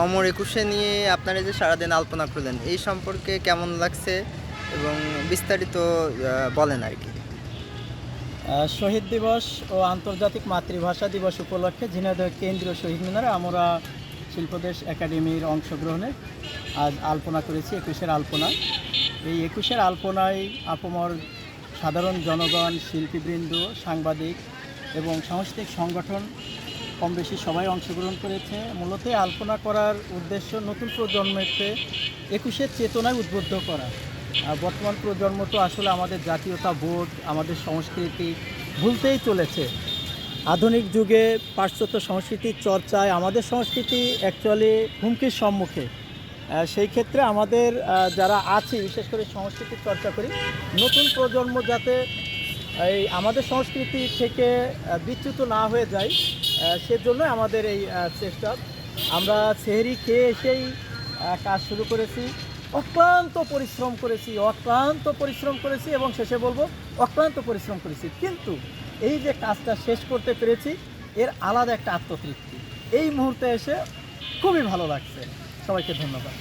অমর একুশে নিয়ে আপনারা যে সারাদিন আলপনা করলেন এই সম্পর্কে কেমন লাগছে এবং বিস্তারিত বলেন আর কি। শহীদ দিবস ও আন্তর্জাতিক মাতৃভাষা দিবস উপলক্ষে ঝিনাইদহ কেন্দ্রীয় শহীদ মিনারে আমরা শিল্পদেশ একাডেমির অংশগ্রহণে আজ আলপনা করেছি, একুশের আলপনা। এই একুশের আলপনায় আপামর সাধারণ জনগণ, শিল্পীবৃন্দ, সাংবাদিক এবং সাংস্কৃতিক সংগঠন কম বেশি সবাই অংশগ্রহণ করেছে। মূলত আলপনা করার উদ্দেশ্য নতুন প্রজন্মকে একুশের চেতনায় উদ্বুদ্ধ করা। বর্তমান প্রজন্ম তো আসলে আমাদের জাতীয়তা বোধ, আমাদের সংস্কৃতি ভুলতেই চলেছে। আধুনিক যুগে পাশ্চাত্য সংস্কৃতির চর্চায় আমাদের সংস্কৃতি অ্যাকচুয়ালি হুমকির সম্মুখে। সেই ক্ষেত্রে আমাদের যারা আছি, বিশেষ করে সংস্কৃতির চর্চা করি, নতুন প্রজন্ম যাতে এই আমাদের সংস্কৃতি থেকে বিচ্যুত না হয়ে যায়, সেজন্য আমাদের এই চেষ্টা। আমরা সেহরি খেয়ে এসেই কাজ শুরু করেছি, অক্লান্ত পরিশ্রম করেছি এবং শেষে বলবো অক্লান্ত পরিশ্রম করেছি, কিন্তু এই যে কাজটা শেষ করতে পেরেছি এর আলাদা একটা আত্মতৃপ্তি এই মুহূর্তে এসে খুবই ভালো লাগছে। সবাইকে ধন্যবাদ।